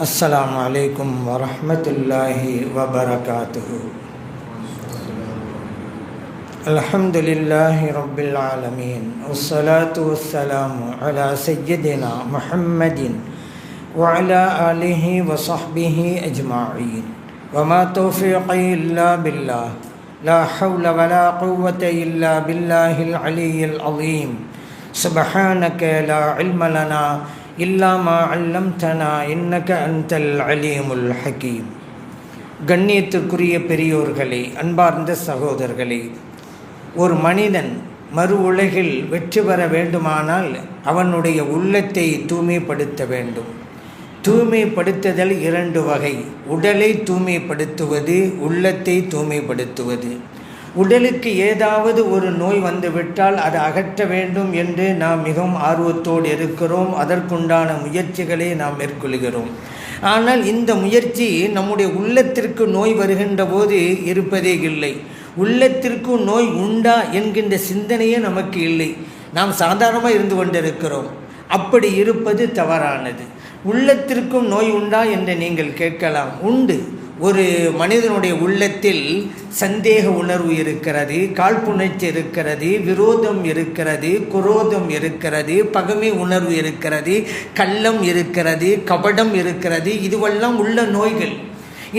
السلام عليكم ورحمة الله وبركاته. الحمد لله رب العالمين والصلاة والسلام على سيدنا محمد وعلى آله وصحبه أجمعين وما توفيقي إلا بالله لا حول ولا قوة إلا بالله العلي العظيم سبحانك لا علم لنا إلا ما علمتنا إنك أنت العليم الحكيم. கண்ணியத்திற்குரிய பெரியோர்களே, அன்பார்ந்த சகோதரர்களே, ஒரு மனிதன் மறு உலகில் வெற்றி பெற வேண்டுமானால் அவனுடைய உள்ளத்தை தூய்மைப்படுத்த வேண்டும். தூய்மைப்படுத்துதல் இரண்டு வகை: உடலை தூய்மைப்படுத்துவது, உள்ளத்தை தூய்மைப்படுத்துவது. உடலுக்கு ஏதாவது ஒரு நோய் வந்துவிட்டால் அதை அகற்ற வேண்டும் என்று நாம் மிகவும் ஆர்வத்தோடு இருக்கிறோம். அதற்குண்டான முயற்சிகளை நாம் மேற்கொள்கிறோம். ஆனால் இந்த முயற்சி நம்முடைய உள்ளத்திற்கு நோய் வருகின்ற போது இருப்பதே இல்லை. உள்ளத்திற்கு நோய் உண்டா என்கின்ற சிந்தனையே நமக்கு இல்லை. நாம் சாதாரணமாக இருந்து கொண்டிருக்கிறோம். அப்படி இருப்பது தவறானது. உள்ளத்திற்கும் நோய் உண்டா என்று நீங்கள் கேட்கலாம். உண்டு. ஒரு மனிதனுடைய உள்ளத்தில் சந்தேக உணர்வு இருக்கிறது, காழ்ப்புணர்ச்சி இருக்கிறது, விரோதம் இருக்கிறது, குரோதம் இருக்கிறது, பகைமை உணர்வு இருக்கிறது, கள்ளம் இருக்கிறது, கபடம் இருக்கிறது. இதுவெல்லாம் உள்ள நோய்கள்.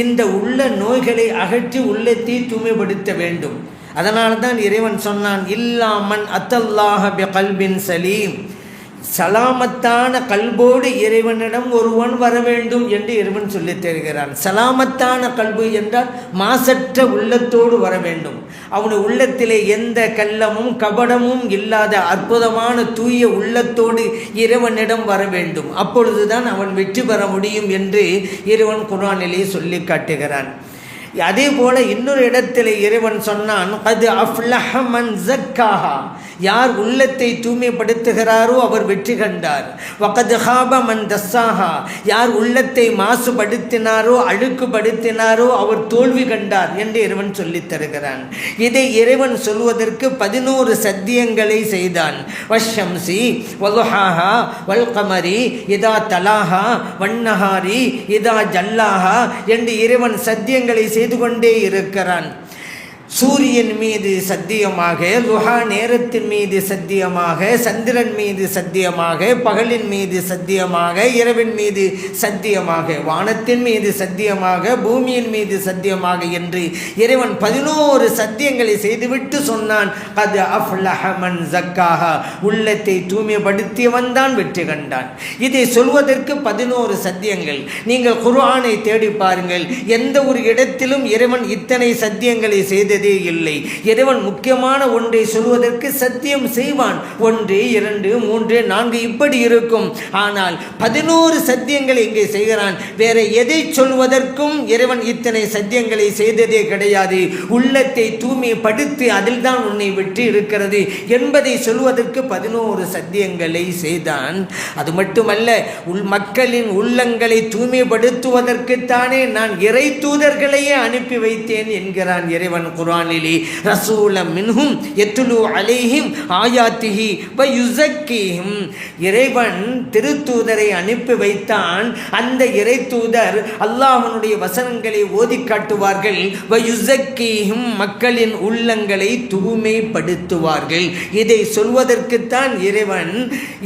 இந்த உள்ள நோய்களை அகற்றி உள்ளத்தை தூய்மைப்படுத்த வேண்டும். அதனால தான் இறைவன் சொன்னான், இல்லாமன் அத்தல்லாஹ பி கல்பின் சலீம். சலாமத்தான கல்போடு இறைவனிடம் ஒருவன் வர வேண்டும் என்று இறைவன் சொல்லித் தருகிறான். சலாமத்தான கல்பு என்றால் மாசற்ற உள்ளத்தோடு வர வேண்டும். அவனுடைய உள்ளத்திலே எந்த கள்ளமும் கபடமும் இல்லாத அற்புதமான தூய உள்ளத்தோடு இறைவனிடம் வர வேண்டும். அப்பொழுதுதான் அவன் வெற்றி பெற முடியும் என்று இறைவன் குர்ஆனிலே சொல்லி காட்டுகிறான். அதே போல இன்னொரு இடத்திலே இறைவன் சொன்னான், அது அஃப்லஹ மன் ஸக்காஹா. யார் உள்ளத்தை தூய்மைப்படுத்துகிறாரோ அவர் வெற்றி கண்டார். வகத் ஹாப மன் தஸ்ஸாஹா. யார் உள்ளத்தை மாசுபடுத்தினாரோ அழுக்குப்படுத்தினாரோ அவர் தோல்வி கண்டார் என்று இறைவன் சொல்லித் தருகிறான். இதை இறைவன் சொல்வதற்கு 11 சத்தியங்களை செய்தான். வஷ்ஷம்சி வதுஹாஹா வல்கமரி இதா தலாஹா வன்னஹாரி இதா ஜல்லாஹா என்று இறைவன் சத்தியங்களை செய்து கொண்டே இருக்கிறான். சூரியன் மீது சத்தியமாக, லுஹா நேரத்தின் மீது சத்தியமாக, சந்திரன் மீது சத்தியமாக, பகலின் மீது சத்தியமாக, இரவின் மீது சத்தியமாக, வானத்தின் மீது சத்தியமாக, பூமியின் மீது சத்தியமாக என்று இறைவன் 11 சத்தியங்களை செய்துவிட்டு சொன்னான், அது அஃப்லஹ மன் ஸக்காஹா. உள்ளத்தை தூய்மைப்படுத்தியவன் தான் வெற்றி கண்டான். இதை சொல்வதற்கு 11 சத்தியங்கள். நீங்கள் குர்ஆனை தேடி பாருங்கள். எந்த ஒரு இடத்திலும் இறைவன் இத்தனை சத்தியங்களை செய்ததே இல்லை. இறைவன் முக்கியமான ஒன்றை சொல்வதற்கு சத்தியம் செய்வான். 1, 2, 3, 4 இப்படி இருக்கும். ஆனால் 11 சத்தியங்களை இங்கே செய்கிறான். வேற எதை சொல்வதற்கும் இறைவன் இத்தனை சத்தியங்களை செய்ததே கிடையாது. உள்ளத்தை தூய்மைப்படுத்தி அதில் தான் உன்னை வெற்றி இருக்கிறது என்பதை சொல்வதற்கு 11 சத்தியங்களை செய்தான். அது மட்டுமல்ல, மக்களின் உள்ளங்களை தூய்மைப்படுத்துவதற்குத்தானே நான் இறை தூதர்களையே அனுப்பி வைத்தேன் என்கிறான் இறைவன் குர்ஆனிலே. ரசூலம் மின்ஹும் யத்லு அலைஹிம் ஆயாத்திஹி வ யுஸக்கீஹிம். இறைவன் திருத்தூதரை அனுப்பி வைத்தான். அந்த இறை தூதர் அல்லாஹ்வுடைய வசனங்களை ஓதி காட்டுவார்கள். வ யுஸக்கீஹிம், மக்களின் உள்ளங்களை தூய்மைப்படுத்துவார்கள். இதை சொல்வதற்குத்தான் இறைவன்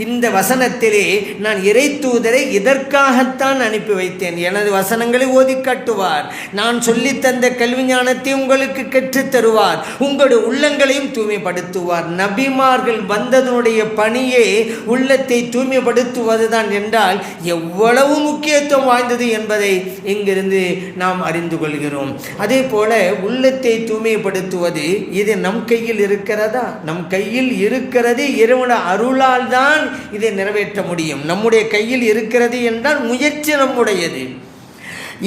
இந்த வசனத்திலே நான் இறை தூதரை இதற்காகத்தான் அனுப்பி வைத்தேன். எனது வசனங்களை ஓதி காட்டுவார். நான் சொல்லித்தந்த கல்வி ஞானத்தை உங்களுக்கு கற்றுத் தருவார். உங்களுடைய உள்ளங்களையும் தூய்மைப்படுத்துவார். நபிமார்கள் வந்ததனுடைய பணியே உள்ளத்தை தூய்மைப்படுத்துவதுதான் என்றால் எவ்வளவு முக்கியத்துவம் வாய்ந்தது என்பதை இங்கிருந்து நாம் அறிந்து கொள்கிறோம். அதே போல உள்ளத்தை தூய்மைப்படுத்துவது இது நம் கையில் இருக்கிறதா? நம் கையில் இருக்கிறது. இறைவனுடைய அருளால் தான் இதை நிறைவேற்ற முடியும். நம்முடைய கையில் இருக்கிறது என்றால் முயற்சி நம்முடையது.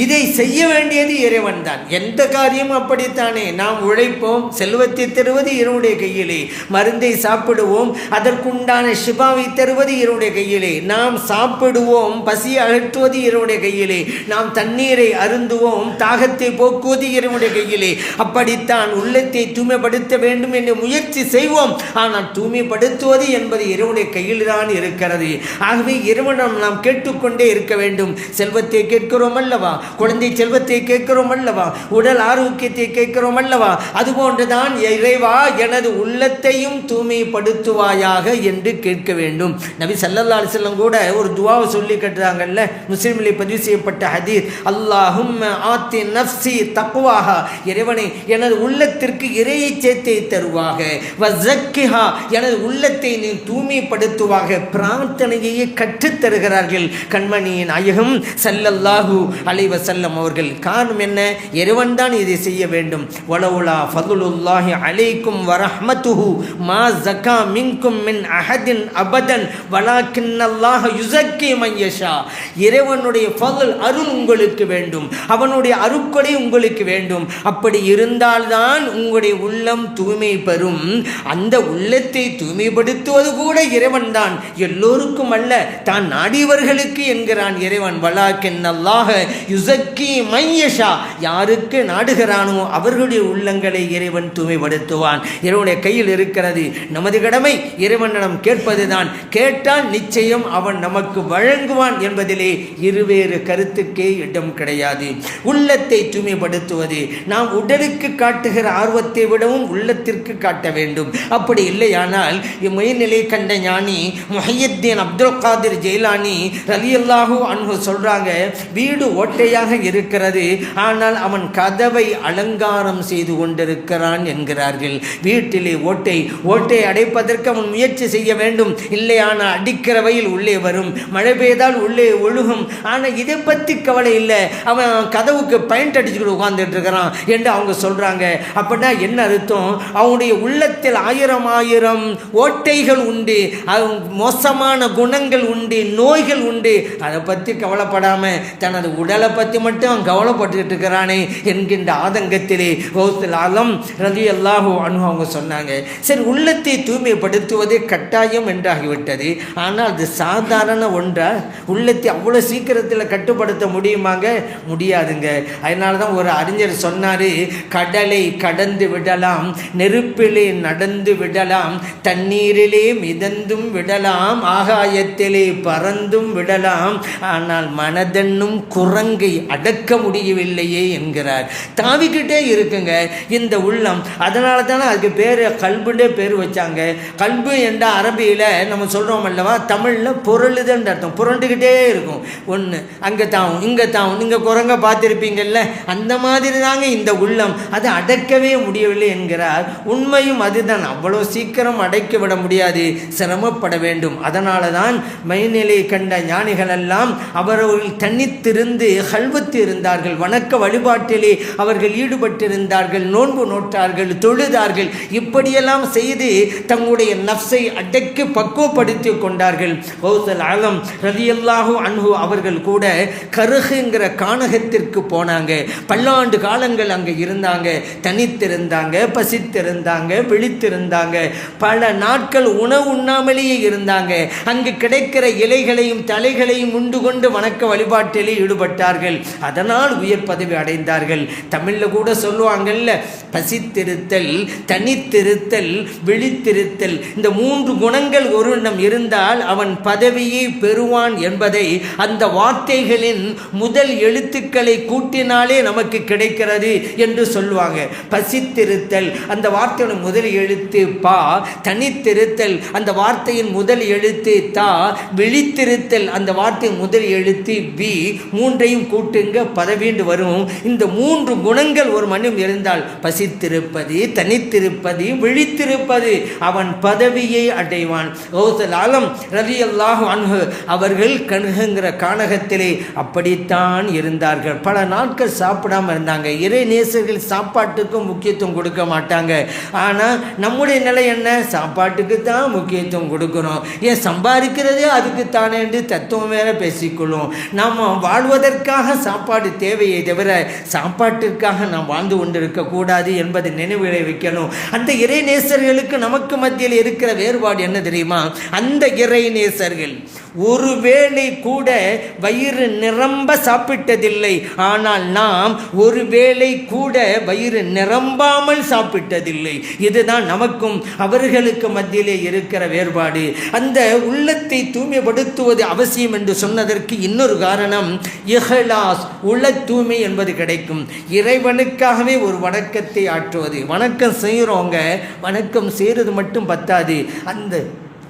இதை செய்ய வேண்டியது இறைவன் தான். எந்த காரியமும் அப்படித்தானே. நாம் உழைப்போம், செல்வத்தை தருவது இறைவனுடைய கையிலே. மருந்தை சாப்பிடுவோம், அதற்குண்டான ஷிபாவை தருவது இறைவனுடைய கையிலே. நாம் சாப்பிடுவோம், பசியை அகற்றுவது இறைவனுடைய கையிலே. நாம் தண்ணீரை அருந்துவோம், தாகத்தை போக்குவது இறைவனுடைய கையிலே. அப்படித்தான் உள்ளத்தை தூய்மைப்படுத்த வேண்டும் என்று முயற்சி செய்வோம். ஆனால் தூய்மைப்படுத்துவது என்பது இறைவனுடைய கையில் தான் இருக்கிறது. ஆகவே இறைவனிடம் நாம் கேட்டுக்கொண்டே இருக்க வேண்டும். செல்வத்தை கேட்கிறோம் அல்லவா, குழந்தை செல்வத்தை கேட்கிறோம் அல்லவா, உடல் ஆரோக்கியத்தை கேட்கிறோம் அல்லவா, அதுபோன்றுதான் இறைவா எனது உள்ளத்தையும் தூய்மைப்படுத்துவாயாக என்று கேட்க வேண்டும். நபி ஸல்லல்லாஹு அலைஹி வஸல்லம் கூட ஒரு துஆவை சொல்லி கட்டுறாங்கல்ல, முஸ்லிமிலே பதிவு செய்யப்பட்ட ஹதீஸ், அல்லாஹும்ம ஆத்தி நஃப்ஸி தக்வாஹா, இறைவனை எனது உள்ளத்திற்கு இறையை சேர்த்தை தருவாக, வஸக்கிஹா எனது உள்ளத்தை நீ தூய்மைப்படுத்துவாக, பிரார்த்தனையை கற்றுத் தருகிறார்கள் கண்மணி நாயகம் ஸல்லல்லாஹு அலைஹி வஸல்லம் அவர்கள். காரணம் என்ன? இறைவன் தான் இதை செய்ய வேண்டும். வலவுலா ஃபதுலுல்லாஹி அலைக்கும் வரஹ்மத்துஹு மா ஸக்கா மின்கும் மின் அஹதின் அபதன் வலாக்கின்னல்லாஹ யுஸக்கி மன் யஷா. இறைவனுடைய ஃபதுல் அருள் உங்களுக்கு வேண்டும், அவனுடைய அருட்கொடை உங்களுக்கு வேண்டும். அப்படி இருந்தால்தான் உங்களுடைய உள்ளம் தூய்மை பெறும். அந்த உள்ளத்தை தூய்மைப்படுத்துவது கூட இறைவன் தான், எல்லோருக்கும் அல்ல, தான் நாடியவர்களுக்கு என்கிறான் இறைவன். வலாக்கின்னல்லாஹ யுஸக்கி மன் யஷா, யாருக்கு நாடுகிறானோ அவர்களுடைய உள்ளங்களை இறைவன் தூய்மைப்படுத்துவான். இறைவனுடைய கையில் இருக்கிறது. நமது கடமை இறைவனிடம் கேட்பதுதான். கேட்டால் நிச்சயம் அவன் நமக்கு வழங்குவான் என்பதிலே இருவேறு கருத்துக்கே இடம் கிடையாது. உள்ளத்தை தூய்மைப்படுத்துவது நாம் உடலுக்கு காட்டுகிற ஆர்வத்தை விடவும் உள்ளத்திற்கு காட்ட வேண்டும். அப்படி இல்லையானால் மெய்நிலை கண்ட ஞானி முஹையத்தீன் அப்துல் காதிர் ஜெயிலானி ரலியல்லாஹு அன்ஹு சொல்றாங்க, வீடு ஓட்டையாக இருக்கிறது, ஆனால் அவன் கதவை அலங்காரம் செய்து கொண்டிருக்கிறான் என்கிறார்கள். வீட்டிலே ஓட்டை அடைப்பதற்கு அவன் முயற்சி செய்ய வேண்டும். இல்லையானால் அடிக்கிற வெயில் உள்ளே வரும், மழை பெய்தால் உள்ளே ஒழுகும். ஆனால் இதை பற்றி கவலை இல்லை, அவன் கதவுக்கு பெயிண்ட் அடிச்சுக்கிட்டு உட்கார்ந்துட்டு இருக்கிறான் என்று அவங்க சொல்றாங்க. அப்படின்னா என்ன அர்த்தம்? அவனுடைய உள்ளத்தில் ஆயிரம் ஓட்டைகள் உண்டு, மோசமான குணங்கள் உண்டு, நோய்கள் உண்டு. அதை பற்றி கவலைப்படாம தனது உடலை பற்றி மட்டும் அவன் கவலைப்பட்டுக்கிட்டு இருக்கிறானே என்கின்ற ஆதங்கத்திலே கௌசுல் ஆலம் ரலியல்லாஹு அன்ஹு அவங்க சொன்னாங்க. சரி, உள்ளத்தை தூய்மைப்படுத்துவதே கட்டாயம் என்றாகிவிட்டது. ஆனால் அது சாதாரண ஒன்றா? உள்ளத்தை அவ்வளோ சீக்கிரத்தில் கட்டுப்படுத்த முடியுமாங்க? முடியாதுங்க. அதனால தான் ஒரு அறிஞர் சொன்னார், கடலை கடந்து விடலாம், நெருப்பிலே நடந்து விடலாம், தண்ணீரிலே மிதந்தும் விடலாம், ஆகாயத்திலே பறந்தும் விடலாம், ஆனால் மனதென்னும் குரங்கை அடக்க முடியவில்லையே என்கிறார். தாவிக்கிட்டே இருக்குங்க இந்த உள்ளம். அதனால தானே அதுக்கு பேர் கல்புண்டே பேர் வச்சாங்க. கல்பு என்ற அரபியில் நம்ம சொல்கிறோம் அல்லவா, தமிழில் பொருளுதுன்ற அர்த்தம். புரண்டுக்கிட்டே இருக்கும், ஒன்று அங்கே தாவும் இங்கே தாவும். நீங்கள் குரங்க பார்த்துருப்பீங்கள்ல, அந்த மாதிரி தாங்க இந்த உள்ளம். அதை அடக்கவே முடியவில்லை என்கிறார். உண்மையும் அதுதான். அவ்வளோ சீக்கிரம் அடைக்க விட முடியாது, சிரமப்பட வேண்டும். அதனால தான் மெய்நிலை கண்ட ஞானிகள் எல்லாம் அவர்கள் தனித்திருந்து கல்வத்து இருந்தார்கள், வணக்க வழிபாட்டிலே அவர்கள் ஈடுபட்டிருந்தார்கள், நோன்பு நோட்டார்கள், தொழுதார்கள். இப்படியெல்லாம் செய்து தங்களுடைய நஃப்ஸை அடக்கி பக்குவப்படுத்தி கொண்டார்கள். கௌசுல் ஆலம் ரலியல்லாஹு அன்ஹு அவர்கள் கூட கருகுங்கிற கானகத்திற்கு போனாங்க. பல்லாண்டு காலங்கள் அங்கே இருந்தாங்க, தனித்திருந்தாங்க, பசித்திருந்தாங்க, விழித்திருந்தாங்க, பல நாட்கள் உணவு உண்ணாமலேயே இருந்தாங்க. அங்கு கிடைக்கிற இலைகளையும் தலைகளையும் உண்டு கொண்டு வணக்க வழிபாட்டிலே ஈடுபட்டார்கள். அதனால் உயர் பதவி அடைந்தார்கள். தமிழில் கூட சொல்லுவாங்கல்ல, பசித்திருத்தல், தனித்திருத்தல், விழித்திருத்தல், இந்த 3 குணங்கள் ஒருவனிடம் இருந்தால் அவன் பதவியை பெறுவான் என்பதை அந்த வார்த்தைகளின் முதல் எழுத்துக்களை கூட்டினாலே நமக்கு கிடைக்கிறது என்று சொல்லுவாங்க. பசித்திருத்தல் அந்த வார்த்தையோட முதல் எழுத்து பா, தனித்திருத்தல் அந்த வார்த்தையின் முதல் எழுத்து தா, விழித்திருத்தல் அந்த வார்த்தையின் முதல் எழுத்து வி, 3ஐயும் கூட்டுங்க பதவிண்டு வரும். இந்த 3 குணங்கள் ஒரு மனிதன் இருந்தால், பசித்திருப்பது, தனித்திருப்பது, விழித்திருப்பது, அவன் பதவியை அடைவான். கௌசுல் ஆலம் ரலியல்லாஹு அன்ஹு அவர்கள் கணுகுங்கிற கானகத்திலே அப்படித்தான் இருந்தார்கள். பல நாட்கள் சாப்பிடாம இருந்தாங்க. இறை நேசர்கள் சாப்பாட்டுக்கும் முக்கியத்துவம் கொடுக்க மாட்டாங்க. ஆனால் நம்முடைய நிலை என்ன? சாப்பாட்டுக்கு தான் முக்கியத்துவம் கொடுக்கணும். ஏன் சம்பாதிக்கிறதே அதுக்கு தானே என்று தத்துவம் வேற பேசிக்கொள்ளும். நாம் வாழ்வதற்காக உணவுக்காக சாப்பாடு தேவையை தவிர சாப்பாட்டிற்காக நாம் வாழ்ந்து கொண்டிருக்கக்கூடாது என்பதை நினைவிலை வைக்கணும். அந்த இறைநேசர்களுக்கு நமக்கு மத்தியில் இருக்கிற வேறுபாடு என்ன தெரியுமா? அந்த இறைநேசர்கள் ஒருவேளை கூட வயிறு நிரம்ப சாப்பிட்டதில்லை, ஆனால் நாம் ஒருவேளை கூட வயிறு நிரம்பாமல் சாப்பிட்டதில்லை. இதுதான் நமக்கும் அவர்களுக்கு மத்தியிலே இருக்கிற வேறுபாடு. அந்த உள்ளத்தை தூய்மைப்படுத்துவது அவசியம் என்று சொன்னதற்கு இன்னொரு காரணம், இஹ்லாஸ், உள்ள தூய்மை என்பது கிடைக்கும். இறைவனுக்காகவே ஒரு வணக்கத்தை ஆற்றுவது. வணக்கம் செய்கிறவங்க வணக்கம் செய்கிறது மட்டும் பத்தாது, அந்த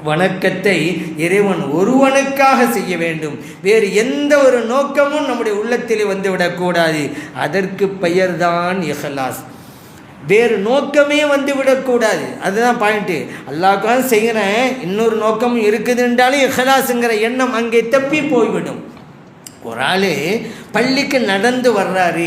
வணக்கத்தை இறைவன் ஒருவனுக்காக செய்ய வேண்டும். வேறு எந்த ஒரு நோக்கமும் நம்முடைய உள்ளத்தில் வந்துவிடக்கூடாது. அதற்கு பெயர்தான் இஹ்லாஸ். வேறு நோக்கமே வந்துவிடக்கூடாது. அதுதான் பாயிண்ட்டு. அல்லாஹ்வுக்காக செய்கிறேன், இன்னொரு நோக்கமும் இருக்குதுன்றாலும் இஹ்லாஸுங்கிற எண்ணம் அங்கே தப்பி போய்விடும். ஒரு ஆள் பள்ளிக்கு நடந்து வர்றாரு,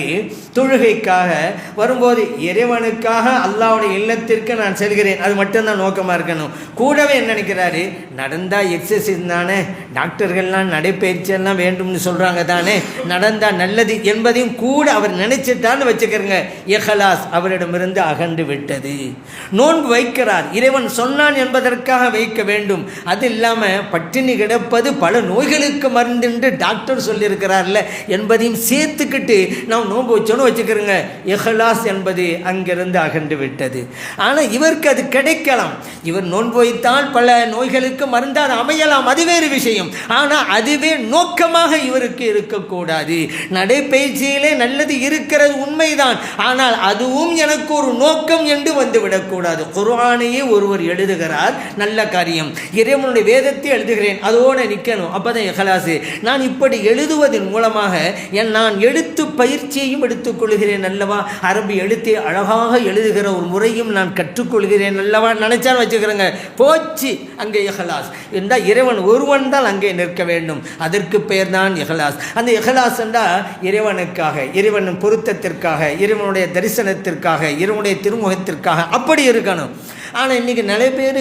தொழுகைக்காக வரும்போது இறைவனுக்காக அல்லாஹ்வுடைய இல்லத்திற்கு நான் செல்கிறேன், அது மட்டும்தான் நோக்கமாக இருக்கணும். கூடவே என்ன நினைக்கிறாரு, நடந்தால் எக்ஸசைஸ் தானே, டாக்டர்கள்லாம் நடைப்பயிற்சியெல்லாம் வேண்டும்னு சொல்கிறாங்க தானே, நடந்தால் நல்லது என்பதையும் கூட அவர் நினைச்சிட்டான்னு வச்சுக்கிறங்க. இஹ்லாஸ் அவரிடமிருந்து அகன்று விட்டது. நோன்பு வைக்கிறார், இறைவன் சொன்னான் என்பதற்காக வைக்க வேண்டும். அது இல்லாமல் பட்டினி கிடப்பது பல நோய்களுக்கு மருந்து என்று டாக்டர் சொல்லியிருக்கிறார்ல என்பதையும் சேர்த்துக்கிட்டு நாம் நோன்பு வச்சோன்னு வச்சுக்கிறோங்க. இஹ்லாஸ் என்பது அங்கிருந்து அகன்று விட்டது. ஆனால் இவருக்கு அது கிடைக்கலாம். இவர் நோன்பு வைத்தால் பல நோய்களுக்கு மருந்தாக அமையலாம், அது வேறு விஷயம். ஆனால் அதுவே நோக்கமாக இவருக்கு இருக்கக்கூடாது. நடைப்பயிற்சியிலே நல்லது இருக்கிறது உண்மைதான், ஆனால் அதுவும் எனக்கு ஒரு நோக்கம் என்று வந்துவிடக்கூடாது. குர்ஆனையே ஒருவர் எழுதுகிறார், நல்ல காரியம், இறைவனுடைய வேதத்தை எழுதுகிறேன், அதோடு நிற்கணும், அப்போதான் இஹ்லாஸ். நான் இப்படி எழுதுவதன் மூலமாக நான் எழுத்து பயிற்சியையும் எடுத்துக்கொள்கிறேன் அல்லவா, அரபி எழுத்தை அழகாக எழுதுகிற ஒரு முறையும் நான் கற்றுக்கொள்கிறேன் அல்லவா, நினைச்சாலும் வச்சுக்கிறேங்க. போச்சு அங்கே இஹ்லாஸ் என்றால் இறைவன் ஒருவன் தான் அங்கே நிற்க வேண்டும். அதற்கு பெயர் தான் இஹ்லாஸ். அந்த இஹ்லாஸ் என்றால் இறைவனுக்காக, இறைவனின் பொருத்தத்திற்காக, இறைவனுடைய தரிசனத்திற்காக, இறைவனுடைய திருமுகத்திற்காக அப்படி இருக்கணும். ஆனால் இன்றைக்கி நிறைய பேர்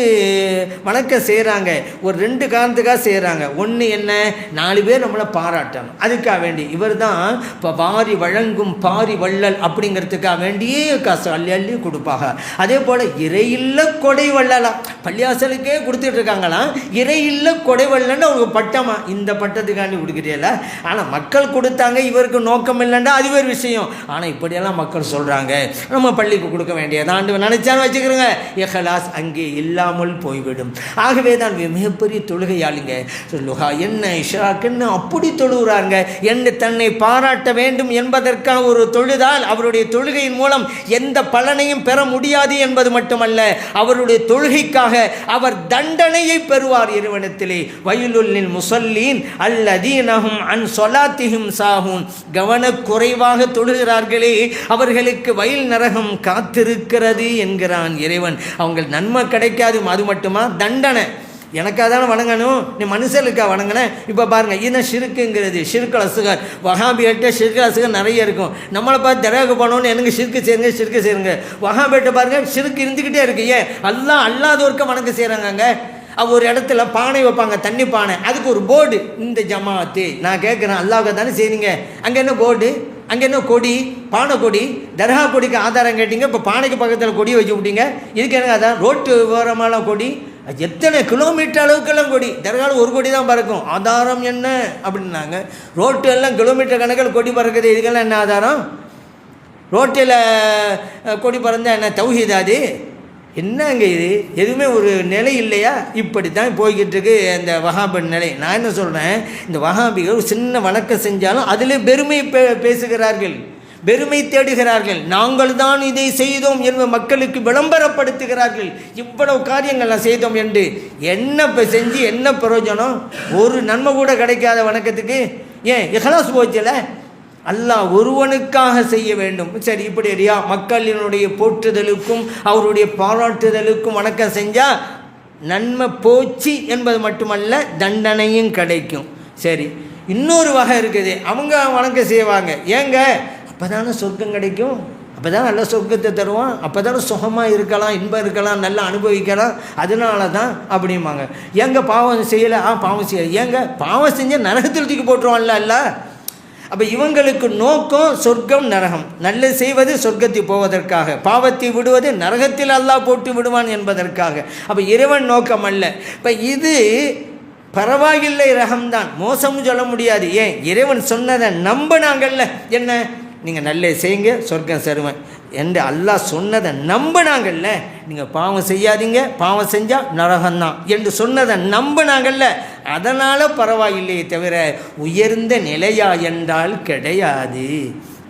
வணக்கம் செய்கிறாங்க, ஒரு 2 காரணத்துக்காக செய்கிறாங்க. ஒன்று என்ன, 4 பேர் நம்மளை பாராட்டணும், அதுக்காக வேண்டி இவர் தான் இப்போ வாரி வழங்கும் பாரி வள்ளல் அப்படிங்கிறதுக்காக வேண்டியே காசு அள்ளி அள்ளி கொடுப்பாங்க. அதே போல் இறையில்ல கொடை வள்ளலாம், பள்ளியாசலுக்கே கொடுத்துட்டு இருக்காங்களாம். இறையில்ல கொடை வள்ளன்னு அவங்க பட்டமா, இந்த பட்டத்துக்காண்டி கொடுக்குறீங்கள. ஆனால் மக்கள் கொடுத்தாங்க, இவருக்கு நோக்கம் இல்லைன்னா அது வேறு விஷயம். ஆனால் இப்படியெல்லாம் மக்கள் சொல்கிறாங்க, நம்ம பள்ளிக்கு கொடுக்க வேண்டியதாண்டு நினைச்சாலும் வச்சுக்கிறோங்க. இஹ்லாஸ் அங்கே இல்லாமல் போய்விடும். ஆகவே தான் மிகப்பெரிய தொழுகையாளிங்க சொல்லுகா என்ன இஷ்ராக்குன்னு அப்படி தொழுகிறாங்க. என்ன தன்னை பாராட்ட வேண்டும் என்பதற்காக ஒரு தொழுதால் அவருடைய தொழுகையின் மூலம் எந்த பலனையும் பெற முடியாது என்பது மட்டுமல்ல, அவருடைய தொழுகைக்காக அவர் தண்டனையை பெறுவார் இறைவனிடத்திலே. வயலுல்லில் முஸல்லீன் அல்லதீனஹும் அன் ஸலாத்திஹிம் சாஹூன், கவனக்குறைவாக தொழுகிறார்களே அவர்களுக்கு வயல் நரகம் காத்திருக்கிறது என்கிறான் இறைவன். அவங்க நன்மை கிடைக்காது, அது மட்டுமா தண்டனை. எனக்காக தானே வணங்கணும், நீ மனுஷனுக்கா வணங்கினேன். இப்போ பாருங்கள், இதுதான் ஷிர்க்குங்கிறது. ஷிர்குல் அஸ்கர், வஹாபியிட்ட ஷிர்குல் அஸ்கர் நிறைய இருக்கும். நம்மளை பார்த்து தராக போனோன்னு எனக்கு ஷிர்க்கு சேருங்க ஷிர்க்கு சேருங்க. வஹாபியிட்ட பாருங்கள் ஷிர்க்கு இருந்துக்கிட்டே இருக்கு. ஏன் அல்லாதோருக்க வணக்கம் செய்கிறாங்க. ஒரு இடத்துல பானை வைப்பாங்க, தண்ணி பானை, அதுக்கு ஒரு போர்டு, இந்த ஜமாத்து. நான் கேட்குறேன், அல்லாவுக்கு தானே செய்றீங்க, அங்கே என்ன போர்டு, அங்கே என்ன கொடி, பானை கொடி, தர்கா கொடிக்கு ஆதாரம் கேட்டீங்க, இப்போ பானைக்கு பக்கத்தில் கொடி வச்சு விட்டீங்க, இதுக்கு எனக்கு ஆதாரம்? ரோட்டு ஓரமான கொடி, எத்தனை கிலோமீட்டர் அளவுக்கெல்லாம் கொடி, தர்காவில் ஒரு கொடி தான் பறக்கும், ஆதாரம் என்ன அப்படின்னாங்க. ரோட்டு எல்லாம் கிலோமீட்டர் கணக்கில் கொடி பறக்குது, இதுக்கெல்லாம் என்ன ஆதாரம்? ரோட்டில் கொடி பறந்தால் என்ன தௌஹீதாது? என்னங்க இது, எதுவுமே ஒரு நிலை இல்லையா? இப்படி தான் போய்கிட்டு இருக்கு இந்த வஹாபின் நிலை. நான் என்ன சொல்கிறேன், இந்த வஹாபிகள் ஒரு சின்ன வணக்கம் செஞ்சாலும் அதில் பெருமை பேசுகிறார்கள், பெருமை தேடுகிறார்கள். நாங்கள் தான் இதை செய்தோம் என்று மக்களுக்கு விளம்பரப்படுத்துகிறார்கள். இவ்வளவு காரியங்கள்லாம் செய்தோம் என்று என்ன செஞ்சு என்ன பிரயோஜனம்? ஒரு நன்மை கூட கிடைக்காத வணக்கத்துக்கு ஏன் இஹ்லாஸ் போச்சுல? அல்லாஹ் ஒருவனுக்காக செய்ய வேண்டும். சரி, இப்படி அறியா மக்களினுடைய போற்றுதலுக்கும் அவருடைய பாராட்டுதலுக்கும் வணக்கம் செஞ்சால் நன்மை போச்சு என்பது மட்டுமல்ல, தண்டனையும் கிடைக்கும். சரி, இன்னொரு வகை இருக்குது, அவங்க வணக்கம் செய்வாங்க. ஏங்க, அப்போ தானே சொர்க்கம் கிடைக்கும், அப்போ தான் நல்ல சொர்க்கத்தை தருவான், அப்போ தானே சுகமாக இருக்கலாம், இன்பம் இருக்கலாம், நல்லா அனுபவிக்கலாம், அதனால தான் அப்படிம்பாங்க. ஏங்க பாவம் செய்யலை? பாவம் செய்யலை. ஏங்க பாவம் செஞ்சால் நரகத்தில் தூக்கி போட்டுருவான்ல அல்ல. அப்போ இவங்களுக்கு நோக்கம் சொர்க்கம் நரகம், நல்லது செய்வது சொர்க்கத்தில் போவதற்காக, பாவத்தை விடுவது நரகத்தில் அல்லாஹ் போட்டு விடுவான் என்பதற்காக. அப்போ இறைவன் நோக்கம் அல்ல. இப்போ இது பரவாயில்லை, ரகம்தான், மோசமும் சொல்ல முடியாது. ஏன்? இறைவன் சொன்னதை நம்பினாங்கல்ல. என்ன? நீங்கள் நல்லது செய்யுங்க சொர்க்கம் செருவேன் என்று அல்லாஹ் சொன்னதை நம்பினாங்கல்ல. நீங்கள் பாவம் செய்யாதீங்க, பாவம் செஞ்சால் நரகம்தான் என்று சொன்னதை நம்பினாங்கல்ல. அதனால் பரவாயில்லையே தவிர உயர்ந்த நிலையா என்றால் கிடையாது.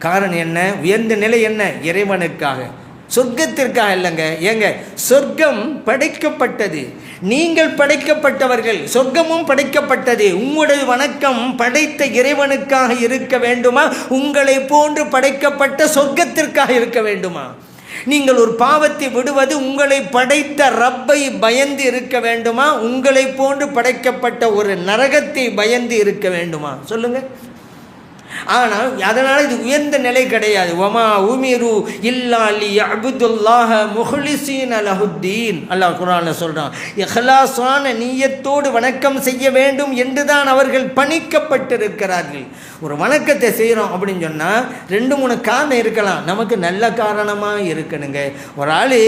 காரணம் என்ன? உயர்ந்த நிலை என்ன? இறைவனுக்காக, சொர்க்கத்திற்காக இல்லைங்க. ஏங்க, சொர்க்கம் படைக்கப்பட்டது, நீங்கள் படைக்கப்பட்டவர்கள், சொர்க்கமும் படைக்கப்பட்டது. உங்களுடைய வணக்கம் படைத்த இறைவனுக்காக இருக்க வேண்டுமா? உங்களை போன்று படைக்கப்பட்ட சொர்க்கத்திற்காக இருக்க வேண்டுமா? நீங்கள் ஒரு பாவத்தை விடுவது உங்களை படைத்த ரப்பை பயந்து இருக்க வேண்டுமா? உங்களை போன்று படைக்கப்பட்ட ஒரு நரகத்தை பயந்து இருக்க வேண்டுமா? சொல்லுங்க. ஆனால் அதனால் இது உயர்ந்த நிலை கிடையாது. வமா உமிரு இல்லா லியஅபுதுல்லாஹ முஹ்லிஸீன லஹுத்தீன். அல்லாஹ் குர்ஆனில் சொல்கிறான், இஹ்லாஸான நிய்யத்தோடு வணக்கம் செய்ய வேண்டும் என்று தான் அவர்கள் பணிக்கப்பட்டிருக்கிறார்கள். ஒரு வணக்கத்தை செய்கிறோம் அப்படின்னு சொன்னால் 2-3 காரணம் இருக்கலாம். நமக்கு நல்ல காரணமாக இருக்கணுங்க. ஒரு ஆள்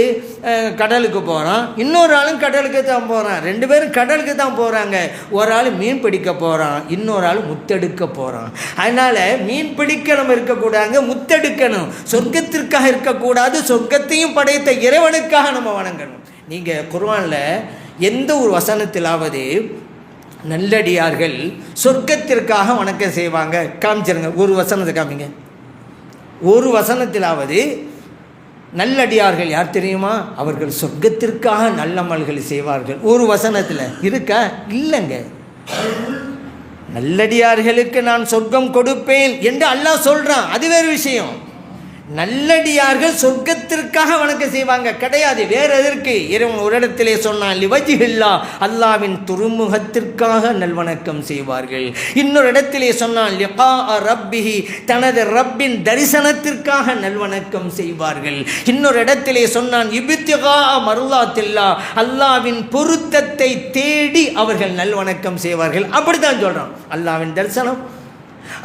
கடலுக்கு போகிறான், இன்னொரு ஆளும் கடலுக்கு தான் போகிறான். 2 பேரும் கடலுக்கு தான் போகிறாங்க. ஒரு ஆள் மீன் பிடிக்க போகிறான், இன்னொரு ஆள் முத்தெடுக்க போகிறான். அதனால் மீன் பிடிக்க நம்ம இருக்கக்கூடாது, முத்தெடுக்கணும். சொர்க்கத்திற்காக இருக்கக்கூடாது, சொர்க்கத்தையும் படைத்த இறைவனுக்காக நம்ம வணங்கணும். நீங்கள் குர்ஆனில் எந்த ஒரு வசனத்திலாவது நல்லடியார்கள் சொர்க்கத்திற்காக வணக்கம் செய்வாங்க காமிச்சிருங்க. ஒரு வசனத்தை காமிங்க. ஒரு வசனத்திலாவது நல்லடியார்கள் யார் தெரியுமா? அவர்கள் சொர்க்கத்திற்காக நல்லமல்கள் செய்வார்கள். ஒரு வசனத்தில் இருக்கா? இல்லைங்க. நல்லடியார்களுக்கு நான் சொர்க்கம் கொடுப்பேன் என்று அல்லாஹ் சொல்கிறான், அது வேறு விஷயம். நல்லடியார்கள் சொர்க்கத்திற்காக வணக்கம் செய்வாங்க கிடையாது, வேற எதற்கு? இறைவன் ஒரு இடத்திலே சொன்னான், லிவஜ்ஹில்லா, அல்லாவின் துருமுகத்திற்காக நல்வணக்கம் செய்வார்கள். இன்னொரு இடத்திலே சொன்னான், லிகா ரப்பிஹி, தனது ரப்பின் தரிசனத்திற்காக நல்வணக்கம் செய்வார்கள். இன்னொரு இடத்திலே சொன்னான், இப்திகா மர்லாத்தில்லா, அல்லாவின் பொருத்தத்தை தேடி அவர்கள் நல்வணக்கம் செய்வார்கள். அப்படித்தான் சொல்றான். அல்லாவின் தரிசனம்,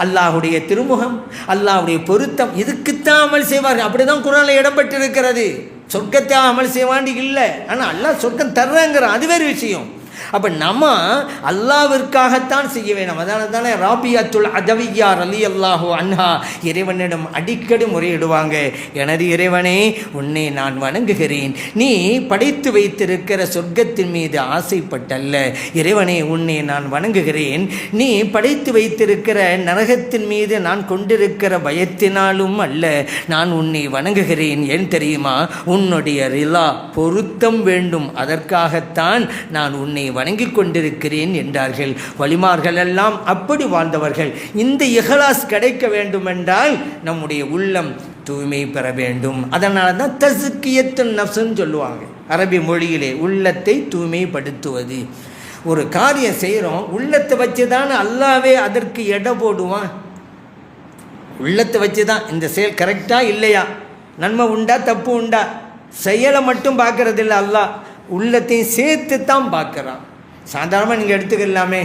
அல்லாஹுடைய திருமுகம், அல்லாஹுடைய பொருத்தம், இதுக்குத்தான் அமல் செய்வார்கள். அப்படிதான் குர்ஆனில் இடம்பெற்றிருக்கிறது. சொர்க்கத்தை அமல் செய்வாண்டி இல்லை, ஆனால் அல்லாஹ் சொர்க்கம் தர்றங்கிறான், அது வேறு விஷயம். அப்போ நம்ம அல்லாவிற்காகத்தான் செய்ய வேணும். அதனால தானே ராபியத்துல் அதவியா ரலியல்லாஹு அன்ஹா இறைவனிடம் அடிக்கடி முறையிடுவாங்க, எனது இறைவனே, உன்னை நான் வணங்குகிறேன், நீ படைத்து வைத்திருக்கிற சொர்க்கத்தின் மீது ஆசைப்பட்டல்ல. இறைவனே, உன்னை நான் வணங்குகிறேன், நீ படைத்து வைத்திருக்கிற நரகத்தின் மீது நான் கொண்டிருக்கிற பயத்தினாலும் அல்ல, நான் உன்னை வணங்குகிறேன். ஏன் தெரியுமா? உன்னுடைய ரிலா, பொருத்தம் வேண்டும், அதற்காகத்தான் நான் உன்னை வணங்கி கொண்டிருக்கிறேன் என்றார்கள். வலிமார்கள் எல்லாம் அப்படி வாழ்ந்தவர்கள். இந்த இஹ்லாஸ் கிடைக்க வேண்டுமென்றால் நம்முடைய உள்ளம் தூய்மை பெற வேண்டும். அதனால தான் தஸ்கியத்துன் நஃப்ஸ்ன்னு சொல்லுவாங்க அரபி மொழியிலே, உள்ளத்தை தூய்மைப்படுத்துவது. ஒரு காரியம் செய்கிறோம், உள்ளத்தை வச்சு தான் அல்லாவே அதற்கு எடை போடுவான். உள்ளத்தை வச்சு தான் இந்த செயல் கரெக்டாக இல்லையா, நன்மை உண்டா தப்பு உண்டா, செயலை மட்டும் பார்க்கறதில்ல அல்லாஹ், உள்ளத்தையும் சேர்த்து தான் பார்க்குறான். சாதாரணமாக நீங்கள் எடுத்துக்கலாமே,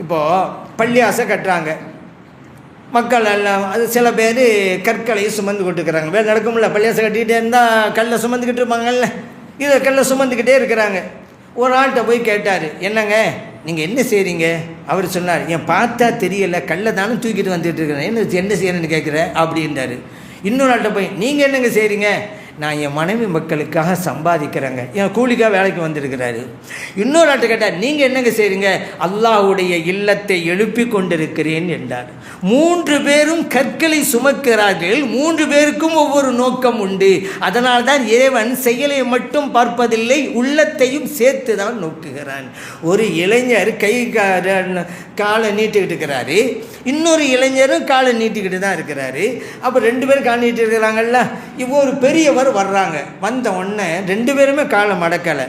இப்போது பள்ளி ஆசை கட்டுறாங்க, மக்கள் எல்லாம், அது சில பேர் கற்களை சுமந்து கொட்டுக்கிறாங்க. வேறு நடக்கும்ல, பள்ளி ஆசை கட்டிக்கிட்டே இருந்தால் கல்லை சுமந்துக்கிட்டு இருப்பாங்கல்ல, இதை கல்லை சுமந்துக்கிட்டே இருக்கிறாங்க. ஒரு ஆள்கிட்ட போய் கேட்டார், என்னங்க நீங்கள் என்ன செய்கிறீங்க? அவர் சொன்னார், என் பார்த்தா தெரியலை, கல்லை தானே தூக்கிட்டு வந்துட்டு இருக்கிறேன், என்ன செய்யணுன்னு கேட்குற அப்படின்றாரு. இன்னொரு ஆள்கிட்ட போய், நீங்கள் என்னங்க செய்கிறீங்க? நான் என் மனைவி மக்களுக்காக சம்பாதிக்கிறேங்க, என் கூலிக்காக வேலைக்கு வந்திருக்கிறாரு. இன்னொரு ஆட்டை கேட்டால், நீங்கள் என்னங்க செய்கிறீங்க? அல்லாஹ்வுடைய இல்லத்தை எழுப்பி கொண்டிருக்கிறேன் என்றார். 3 பேரும் கற்களை சுமக்கிறார்கள். 3 பேருக்கும் ஒவ்வொரு நோக்கம் உண்டு. அதனால் தான் இறைவன் செயலை மட்டும் பார்ப்பதில்லை, உள்ளத்தையும் சேர்த்து தான் நோக்குகிறான். ஒரு இளைஞர் கை காலை நீட்டிக்கிட்டு இருக்கிறாரு, இன்னொரு இளைஞரும் காலை நீட்டிக்கிட்டு தான் இருக்கிறாரு. அப்போ 2 பேரும் காலை நீட்டி இருக்கிறாங்கல்ல. இப்போ ஒரு பெரியவர் வர்றாங்க, வந்த உடனே 2 பேருமே காலை மடக்கலை.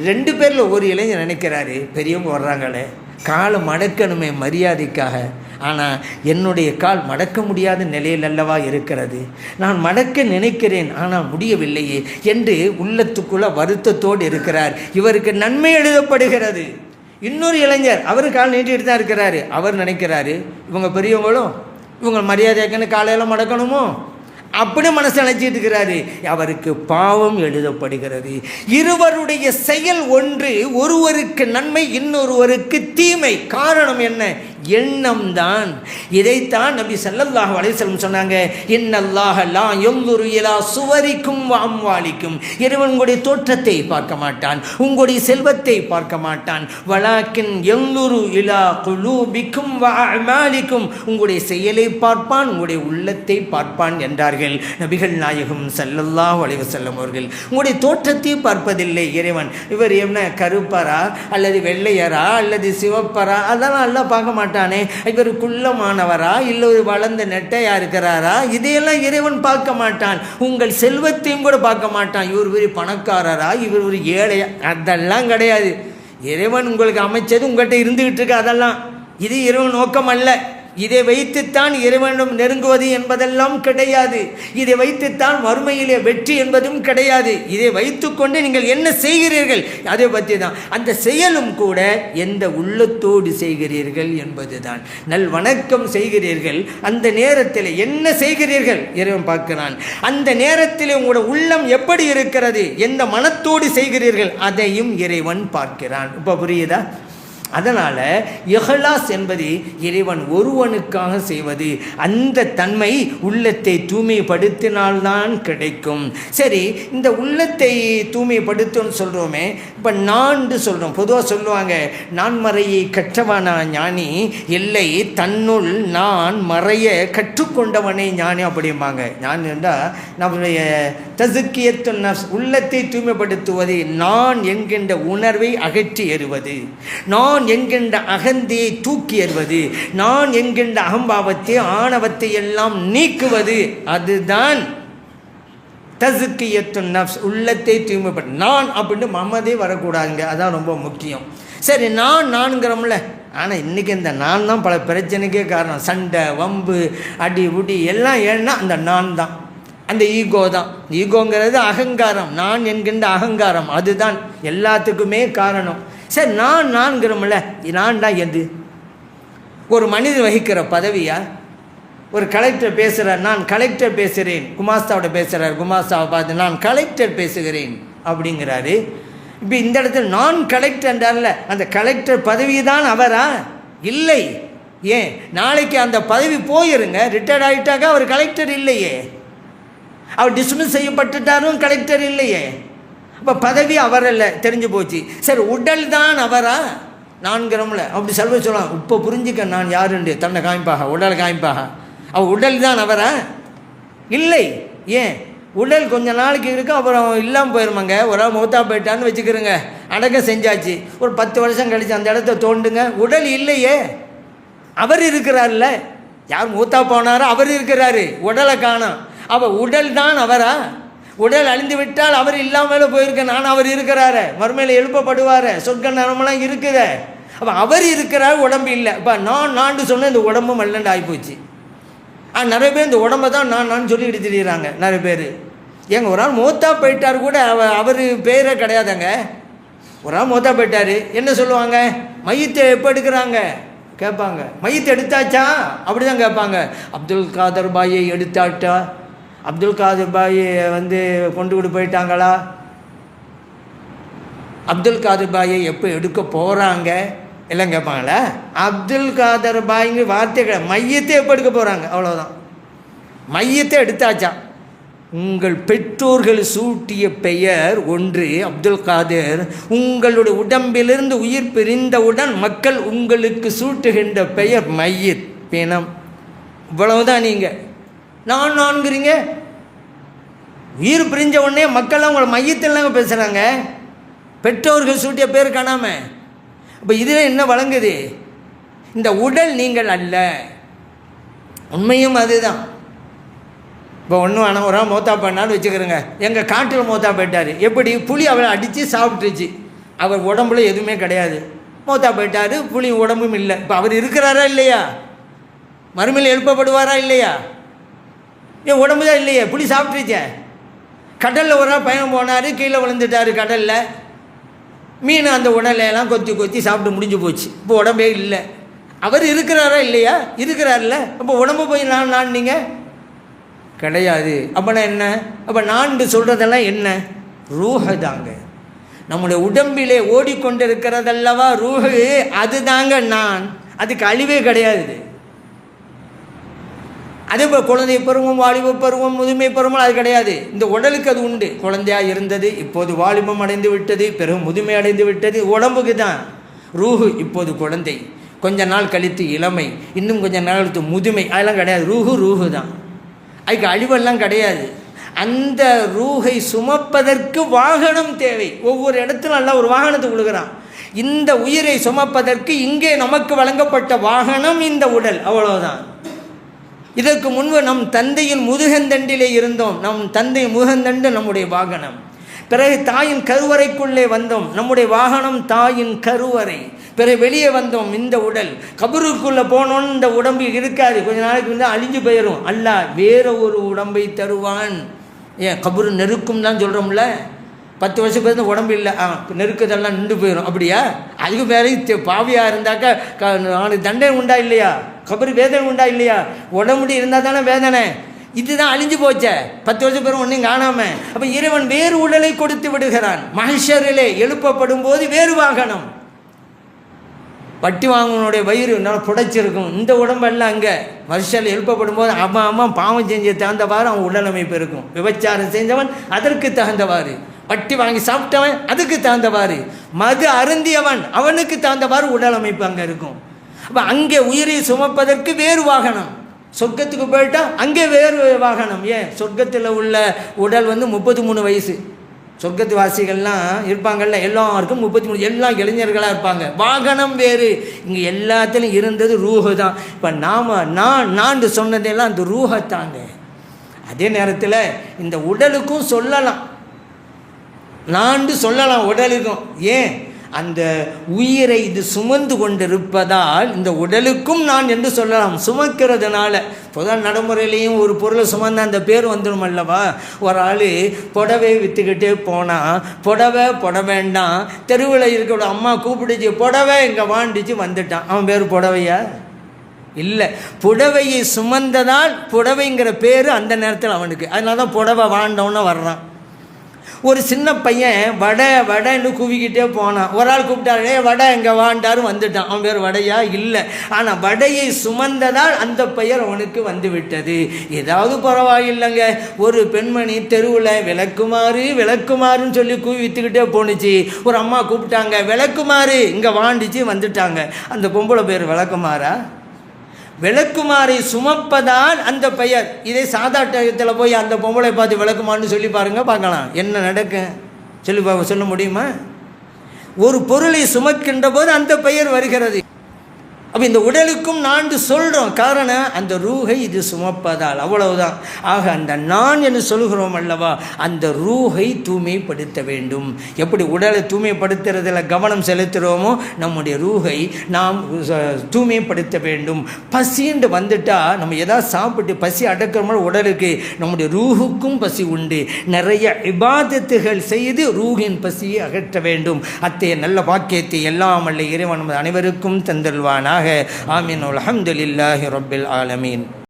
2 பேரில் ஒரு இளைஞர் நினைக்கிறாரு, பெரியவங்க வர்றாங்களே, காலை மடக்கணுமே மரியாதைக்காக, ஆனால் என்னுடைய கால் மடக்க முடியாத நிலையில் அல்லவா இருக்கிறது, நான் மடக்க நினைக்கிறேன் ஆனால் முடியவில்லையே என்று உள்ளத்துக்குள்ள வருத்தத்தோடு இருக்கிறார். இவருக்கு நன்மை எழுதப்படுகிறது. இன்னொரு இளைஞர், அவர் கால் நீட்டிட்டு தான் இருக்கிறாரு. அவர் நினைக்கிறாரு, இவங்க பெரியவங்களும் இவங்க மரியாதைக்குன்னு காலையில் மடக்கணுமோ அப்படி மனசு நினைச்சிட்டு இருக்கிறாரு. அவருக்கு பாவம் எழுதப்படுகிறது. இருவருடைய செயல் ஒன்று, ஒருவருக்கு நன்மை, இன்னொருவருக்கு தீமை. காரணம் என்ன? எண்ணம் தான். இதைத்தான் நபி ஸல்லல்லாஹு அலைஹி வஸல்லம் சொன்னாங்க, இன்னல்லாஹ லா யன்துரு இலா சுவரிக்கும் வ அம்வாலிக்கும். இறைவன் உங்களுடைய தோற்றத்தை பார்க்க மாட்டான், உங்களுடைய செல்வத்தை பார்க்க மாட்டான். வலாக்கின் யன்துரு இலா குலூபிக்கும் வ அமாலிக்கும். உங்களுடைய செயலை பார்ப்பான், உங்களுடைய உள்ளத்தை பார்ப்பான் என்றார்கள் நபிகள் நாயகம் ஸல்லல்லாஹு அலைஹி வஸல்லம் அவர்கள். உங்களுடைய தோற்றத்தை பார்ப்பதில்லை இறைவன். இவர் என்ன கருப்பரா அல்லது வெள்ளையரா அல்லது சிவப்பரா, அதெல்லாம் எல்லாம் பார்க்க மாட்டான். இவர் குள்ளமானவரா இல்லை ஒரு வளர்ந்த நெட்டையா இருக்கிறாரா, இதையெல்லாம் இறைவன் பார்க்க மாட்டான். உங்கள் செல்வத்தையும் கூட பார்க்க மாட்டான். இவர் ஒரு பணக்காரரா, இவர் ஒரு ஏழையா, அதெல்லாம் கிடையாது. இறைவன் உங்களுக்கு அமைச்சது உங்கள்கிட்ட இருந்துகிட்டு இருக்கு, அதெல்லாம் இது இறைவன் நோக்கம் அல்ல. இதை வைத்துத்தான் இறைவனிடம் நெருங்குவது என்பதெல்லாம் கிடையாது. இதை வைத்துத்தான் மறுமையிலே வெற்றி என்பதும் கிடையாது. இதை வைத்துக்கொண்டு நீங்கள் என்ன செய்கிறீர்கள் அதை பற்றி தான். அந்த செயலும் கூட எந்த உள்ளத்தோடு செய்கிறீர்கள் என்பதுதான். நல் வணக்கம் செய்கிறீர்கள், அந்த நேரத்தில் என்ன செய்கிறீர்கள் இறைவன் பார்க்கிறான். அந்த நேரத்தில் உங்களோட உள்ளம் எப்படி இருக்கிறது, எந்த மனத்தோடு செய்கிறீர்கள் அதையும் இறைவன் பார்க்கிறான். இப்போ புரியுதா? அதனால் இஹ்லாஸ் என்பது இறைவன் ஒருவனுக்காக செய்வது. அந்த தன்மை உள்ளத்தை தூய்மைப்படுத்தினால்தான் கிடைக்கும். சரி, இந்த உள்ளத்தை தூய்மைப்படுத்தும்னு சொல்கிறோமே, இப்போ நான்கு சொல்கிறோம். பொதுவாக சொல்லுவாங்க, நான் மறையை கற்றவனா ஞானி, இல்லை தன்னுள் நான் மறைய கற்றுக்கொண்டவனே ஞானி அப்படிம்பாங்க. ஞானி என்றால் நம்முடைய தஸ்கியத்து நஃப்ஸ், உள்ளத்தை தூய்மைப்படுத்துவது, நான் என்கின்ற உணர்வை அகற்றி எறிவது, நான் என்கின்ற அகந்தையை தூக்கி எறிவது, நான் என்கின்ற அகம்பாவத்தை ஆணவத்தை எல்லாம் நீக்குவது, அதுதான் தஸ்கியத்து நஃப்ஸ், உள்ளத்தை தூய்மைப்படு. நான் அப்படின்னு மமதே வரக்கூடாதுங்க, அதான் ரொம்ப முக்கியம். சரி, நான்கிறோம்ல, ஆனால் இன்றைக்கி இந்த நான் தான் பல பிரச்சனைக்கே காரணம். சண்டை, வம்பு, அடி உடி எல்லாம் ஏன்னா அந்த நான் தான், அந்த ஈகோ தான். ஈகோங்கிறது அகங்காரம், நான் என்கின்ற அகங்காரம், அதுதான் எல்லாத்துக்குமே காரணம். சரி, நான்கிறோம்ல, நான் தான் எது? ஒரு மனிதர் வகிக்கிற பதவியா? ஒரு கலெக்டர் பேசுகிறார், நான் கலெக்டர் பேசுகிறேன், குமாஸ்தாவோட பேசுகிறார், குமாஸ்தாவை பார்த்து நான் கலெக்டர் பேசுகிறேன் அப்படிங்கிறாரு. இப்போ இந்த இடத்துல நான் கலெக்டர் என்றார்ல, அந்த கலெக்டர் பதவி தான் அவரா? இல்லை. ஏன்? நாளைக்கு அந்த பதவி போயிருங்க, ரிட்டையர்ட் ஆகிட்டாக்க அவர் கலெக்டர் இல்லையே, அவர் டிஸ்மிஸ் செய்யப்பட்டுட்டாரும் கலெக்டர் இல்லையே. அப்போ பதவி அவரல்ல, தெரிஞ்சு போச்சு. சரி, உடல் தான் அவரா? நான்கிறோம்ல, அப்படி சொல்லலாம். இப்போ புரிஞ்சுக்க நான் யாருண்டு தன்னை காமிப்பாக, உடலை காமிப்பாக. அவள் உடல் தான் அவரா? இல்லை. ஏன்? உடல் கொஞ்ச நாளைக்கு இருக்கும், அப்புறம் இல்லாமல் போயிருமாங்க. ஒரு ஆள் மூத்தா போயிட்டான்னு வச்சுக்கிறோங்க, அடக்கம் செஞ்சாச்சு, ஒரு 10 வருஷம் கழிச்சு அந்த இடத்த தோண்டுங்க, உடல் இல்லையே, அவர் இருக்கிறார்ல. யார் மூத்தா போனாரோ அவர் இருக்கிறாரு, உடலை காணோம். அவள் உடல் தான் அவரா? உடல் அழிந்து விட்டால் அவர் இல்லாமல் போயிருக்க, நான் அவர் இருக்கிறாரு, மறுமையில் எழுப்பப்படுவார், சொர்க்க நரமெல்லாம் இருக்குத. அப்போ அவர் இருக்கிறார், உடம்பு இல்லை. இப்போ நான் சொன்ன இந்த உடம்பும் அல்லண்டு ஆகிப்போச்சு. நிறைய பேர் இந்த உடம்பை தான் நான் சொல்லிக்கிட்டு திரியிறாங்க நிறைய பேர். ஏங்க, ஒரு ஆள் மூத்தா போயிட்டார் கூட அவர் பேரே கிடையாதுங்க. ஒரு ஆள் மூத்தா போயிட்டார், என்ன சொல்லுவாங்க? மையத்தை எப்போ எடுக்கிறாங்க கேட்பாங்க. மையத்தை எடுத்தாச்சா அப்படி தான் கேட்பாங்க. அப்துல் காதர் பாயை எடுத்தாட்டா, அப்துல் காதர் பாயை கொண்டு விட்டு போயிட்டாங்களா, அப்துல் காதர் பாயை எப்போ எடுக்க போகிறாங்க எல்லாம் கேட்பாங்களே. அப்துல் காதர் பாய்ங்க வார்த்தை கிடையாது, மையத்தை எப்போ எடுக்க போகிறாங்க, அவ்வளோதான். மையத்தை எடுத்தாச்சா. உங்கள் பெற்றோர்கள் சூட்டிய பெயர் ஒன்று அப்துல் காதர். உங்களுடைய உடம்பிலிருந்து உயிர் பிரிந்தவுடன் மக்கள் உங்களுக்கு சூட்டுகின்ற பெயர் மையத், பிணம். இவ்வளவுதான். நீங்கள் நான்கிறீங்க. உயிர் பிரிஞ்ச உடனே மக்கள்லாம் உங்களை மையத்தில்தாங்க பேசுகிறாங்க. பெற்றோர்கள் சூட்டிய பேர் காணாமல். இப்போ இதில் என்ன வழங்குது? இந்த உடல் நீங்கள் அல்ல. உண்மையும் அதுதான். இப்போ ஒன்றும் ஆனால் ஒரு மோத்தா பண்ணான்னு வச்சுக்கிறேங்க. எங்கள் காட்டில் மோத்தா போயிட்டார். எப்படி? புலி அவளை அடித்து சாப்பிட்டுருச்சு. அவர் உடம்புல எதுவுமே கிடையாது, மோத்தா போயிட்டார். புலி உடம்பும் இல்லை. இப்போ அவர் இருக்கிறாரா இல்லையா? மறுமையில் எழுப்பப்படுவாரா இல்லையா? ஏன் உடம்பு தான் இல்லையே, புலி சாப்பிட்டுருச்சே. கடலில் ஒரு நாள் பயணம் போனார், கீழே விழுந்துட்டார் கடலில். மீன் அந்த உடலையெல்லாம் கொத்தி சாப்பிட்டு முடிஞ்சு போச்சு. இப்போ உடம்பே இல்லை. அவர் இருக்கிறாரா இல்லையா? இருக்கிறார்ல. அப்போ உடம்பு போய் நான் நீங்கள் கிடையாது. அப்போனா என்ன? அப்போ நான் சொல்கிறதெல்லாம் என்ன? ரூஹ தாங்க. நம்முடைய உடம்பிலே ஓடிக்கொண்டிருக்கிறதல்லவா ரூஹு, அது தாங்க நான். அதுக்கு அழிவே கிடையாது. அதே போல் குழந்தை பருவம், வாலிப பருவம், முதுமை பருவம் அது கிடையாது. இந்த உடலுக்கு அது உண்டு. குழந்தையாக இருந்தது, இப்போது வாலிபம் அடைந்து விட்டது, பிறகு முதுமை அடைந்து விட்டது. உடம்புக்கு தான். ரூஹு இப்போது குழந்தை, கொஞ்ச நாள் கழித்து இளமை, இன்னும் கொஞ்ச நாள் கழித்து முதுமை, அதெல்லாம் கிடையாது. ரூஹு தான். அதுக்கு அழிவெல்லாம் கிடையாது. அந்த ரூஹை சுமப்பதற்கு வாகனம் தேவை. ஒவ்வொரு இடத்துல எல்லாம் ஒரு வாகனத்தை கொடுக்குறான். இந்த உயிரை சுமப்பதற்கு இங்கே நமக்கு வழங்கப்பட்ட வாகனம் இந்த உடல், அவ்வளவுதான். இதற்கு முன்பு நம் தந்தையின் முதுகந்தண்டிலே இருந்தோம். நம் தந்தையின் முதுகந்தண்டு நம்முடைய வாகனம். பிறகு தாயின் கருவறைக்குள்ளே வந்தோம், நம்முடைய வாகனம் தாயின் கருவறை. பிறகு வெளியே வந்தோம், இந்த உடல். கபருக்குள்ளே போனோன்னு இந்த உடம்பு இருக்காது, கொஞ்ச நாளைக்கு வந்து அழிஞ்சு போயிடும். அல்லாஹ் வேற ஒரு உடம்பை தருவான். ஏன் கபரு நெருக்கும் தான் சொல்கிறோம்ல. 10 வருஷம் பேருந்து உடம்பு இல்லை, நெருக்கதெல்லாம் நின்று போயிடும். அப்படியா? அதுக்கு வேற பாவியாக இருந்தாக்கா அவனுக்கு தண்டனை உண்டா இல்லையா? கபரு வேதனை உண்டா இல்லையா? உடம்புடி இருந்தால் தானே வேதனை. இதுதான் அழிஞ்சு போச்ச. 10 வருஷம் பேரும் ஒன்றும் காணாமல். அப்போ இறைவன் வேறு உடலை கொடுத்து விடுகிறான். மஹ்ஷரிலே எழுப்பப்படும் போது வேறு வாகனம். வட்டி வாங்கவனுடைய வயிறு நல்லா புடைச்சிருக்கும். இந்த உடம்பெல்லாம் அங்கே வருஷத்தில் எழுப்பப்படும் போது அவன் பாவம் செஞ்ச தகுந்தவாறு அவன் உடல் அமைப்பு இருக்கும். விபச்சாரம் செஞ்சவன் அதற்கு தகுந்தவாறு, வட்டி வாங்கி சாப்பிட்டவன் அதுக்கு தகுந்தவாறு, மது அருந்தியவன் அவனுக்கு தகுந்தவாறு உடல் அமைப்பு அங்கே இருக்கும். அப்போ அங்கே உயிரை சுமப்பதற்கு வேறு வாகனம். சொர்க்கத்துக்கு போயிட்டா அங்கே வேறு வாகனம். ஏன்? சொர்க்கத்தில் உள்ள உடல் வந்து 33 வயசு. சொர்க்கத்து வாசிகள்லாம் இருப்பாங்கள்ல, எல்லாருக்கும் 33, எல்லாம் இளைஞர்களாக இருப்பாங்க. வாகனம் வேறு. இங்கே எல்லாத்துலையும் இருந்தது ரூஹு தான். இப்போ நான் சொன்னதெல்லாம் அந்த ரூஹத்தாங்க. அதே நேரத்தில் இந்த உடலுக்கும் சொல்லலாம், நான் சொல்லலாம் உடலுக்கும். ஏன்? அந்த உயிரை இது சுமந்து கொண்டிருப்பதால் இந்த உடலுக்கும் நான் என்று சொல்லலாம், சுமக்கிறதுனால. பொதுவாக நடைமுறையிலையும் ஒரு பொருளை சுமந்த அந்த பேர் வந்துடும் அல்லவா. ஒரு ஆள் புடவை விற்றுக்கிட்டே போனால், புடவேண்டாம், தெருவில் இருக்க அம்மா கூப்பிடுச்சு, புடவை இங்கே வாண்டிச்சு வந்துட்டான். அவன் பேர் புடவையா? இல்லை. புடவையை சுமந்ததால் புடவைங்கிற பேர் அந்த நேரத்தில் அவனுக்கு. அதனால தான் புடவை வாண்டவன்னு வர்றான். ஒரு சின்ன பையன் வடைன்னு கூவிக்கிட்டே போனான். ஒரு ஆள் கூப்பிட்டாரு, வடை எங்கே வாண்டாரு, வந்துட்டான். அவன் பேர் வடையா? இல்லை. ஆனால் வடையை சுமந்ததால் அந்த பெயர் அவனுக்கு வந்து விட்டது. ஏதாவது பரவாயில்லைங்க. ஒரு பெண்மணி தெருவில் விளக்குமாறுன்னு சொல்லி கூவி விற்றுக்கிட்டே போணுச்சு. ஒரு அம்மா கூப்பிட்டாங்க, விளக்குமாறு இங்கே வாண்டிச்சு, வந்துட்டாங்க. அந்த பொம்பளை பேர் விளக்குமாறா? விளக்குமாறை சுமப்பதால் அந்த பெயர். இதே சாதாட்டத்தில் போய் அந்த பொம்பளை பார்த்து விளக்குமான்னு சொல்லி பார்க்கலாம், என்ன நடக்கும் சொல்ல முடியுமா? ஒரு பொருளை சுமக்கின்ற போது அந்த பெயர் வருகிறது. அப்போ இந்த உடலுக்கும் நான் சொல்கிறோம். காரணம் அந்த ரூஹை இது சுமப்பதால், அவ்வளவுதான். ஆக அந்த நான் என்று சொல்கிறோம் அல்லவா, அந்த ரூஹை தூய்மைப்படுத்த வேண்டும். எப்படி உடலை தூய்மைப்படுத்துறதில் கவனம் செலுத்துகிறோமோ, நம்முடைய ரூஹை நாம் தூய்மைப்படுத்த வேண்டும். பசின்னு வந்துட்டால் நம்ம எதாவது சாப்பிட்டு பசி அடக்கிறோமோ உடலுக்கு, நம்முடைய ரூஹுக்கும் பசி உண்டு. நிறைய இபாதத்துகள் செய்து ரூஹின் பசியை அகற்ற வேண்டும். அத்தகைய நல்ல வாக்கியத்தை எல்லாம் அல்ல இறைவன் நமது அனைவருக்கும் தந்தல்வானாக. ஆமீன். அல்ஹம்துலில்லாஹி ரப்பில் ஆலமீன்.